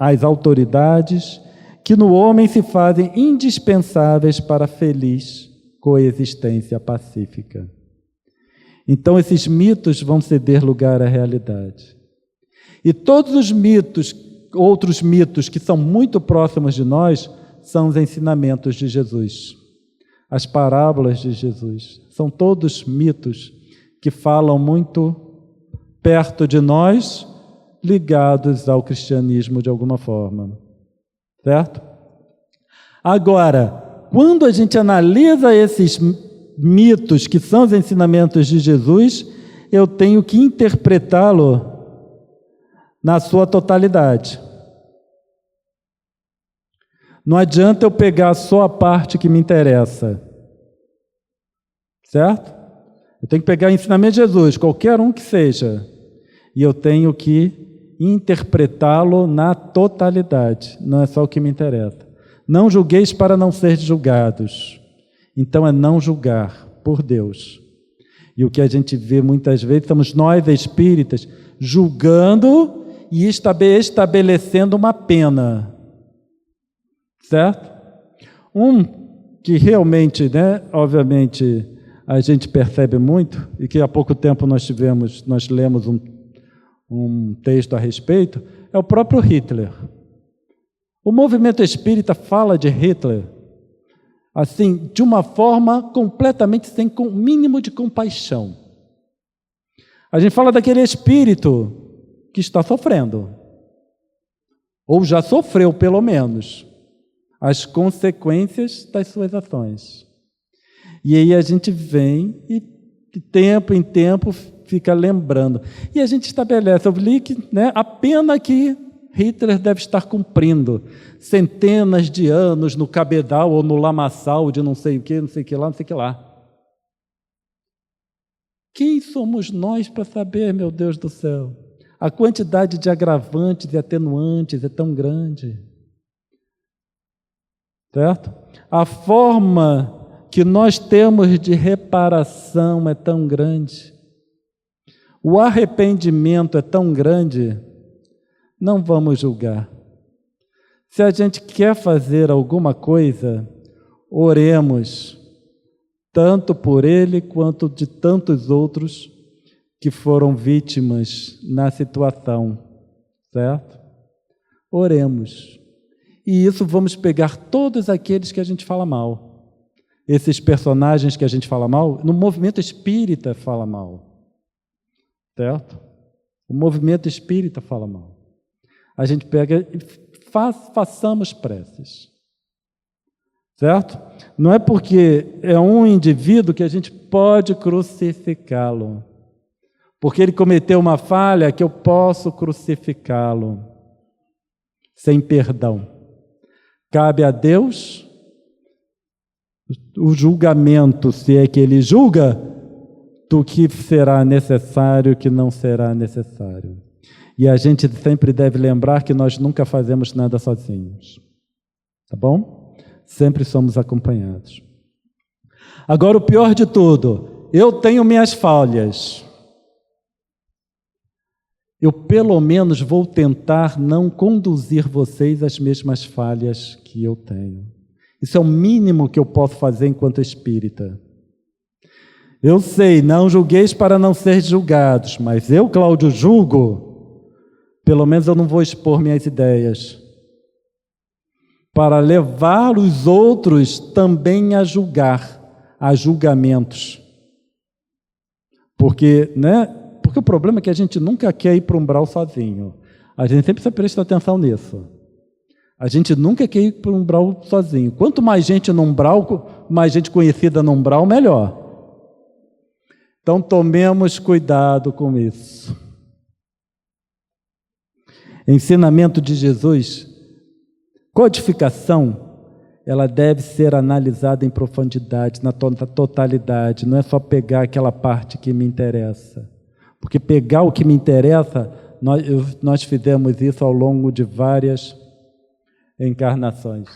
às autoridades, que no homem se fazem indispensáveis para a feliz coexistência pacífica. Então, esses mitos vão ceder lugar à realidade. E todos os mitos, outros mitos que são muito próximos de nós, são os ensinamentos de Jesus. As parábolas de Jesus. São todos mitos que falam muito perto de nós, ligados ao cristianismo de alguma forma. Certo? Agora, quando a gente analisa esses mitos que são os ensinamentos de Jesus, eu tenho que interpretá-lo na sua totalidade. Não adianta eu pegar só a parte que me interessa. Certo? Eu tenho que pegar o ensinamento de Jesus, qualquer um que seja, e eu tenho que interpretá-lo na totalidade. Não é só o que me interessa. Não julgueis para não ser julgados. Então é não julgar por Deus. E o que a gente vê muitas vezes, somos nós espíritas julgando e estabelecendo uma pena. Certo? Um que realmente, né, obviamente, a gente percebe muito, e que há pouco tempo nós lemos um texto a respeito, é o próprio Hitler. O movimento espírita fala de Hitler, assim, de uma forma completamente sem o mínimo de compaixão. A gente fala daquele espírito que está sofrendo, ou já sofreu, pelo menos, as consequências das suas ações. E aí a gente vem e, de tempo em tempo, fica lembrando. E a gente estabelece, eu li que, né, a pena que Hitler deve estar cumprindo centenas de anos no cabedal ou no lamaçal de não sei o que, não sei o que lá, não sei o que lá. Quem somos nós para saber, meu Deus do céu? A quantidade de agravantes e atenuantes é tão grande. Certo? A forma que nós temos de reparação é tão grande. O arrependimento é tão grande. Não vamos julgar. Se a gente quer fazer alguma coisa, oremos, tanto por ele quanto de tantos outros que foram vítimas na situação, certo? Oremos. E isso vamos pegar todos aqueles que a gente fala mal. Esses personagens que a gente fala mal, no movimento espírita fala mal, certo? O movimento espírita fala mal. A gente pega e façamos preces, certo? Não é porque é um indivíduo que a gente pode crucificá-lo, porque ele cometeu uma falha que eu posso crucificá-lo sem perdão. Cabe a Deus o julgamento, se é que ele julga, do que será necessário e o que não será necessário. E a gente sempre deve lembrar que nós nunca fazemos nada sozinhos. Tá bom? Sempre somos acompanhados. Agora, o pior de tudo, eu tenho minhas falhas. Eu, pelo menos, vou tentar não conduzir vocês às mesmas falhas que eu tenho. Isso é o mínimo que eu posso fazer enquanto espírita. Eu sei, não julgueis para não ser julgados, mas eu, Cláudio, julgo. Pelo menos eu não vou expor minhas ideias, para levar os outros também a julgar, a julgamentos. Porque, né? Porque o problema é que a gente nunca quer ir para o umbral sozinho. A gente sempre precisa prestar atenção nisso. A gente nunca quer ir para o umbral sozinho. Quanto mais gente no umbral, mais gente conhecida no umbral, melhor. Então, tomemos cuidado com isso. Ensinamento de Jesus, codificação, ela deve ser analisada em profundidade, na totalidade. Não é só pegar aquela parte que me interessa. Porque pegar o que me interessa, nós fizemos isso ao longo de várias encarnações.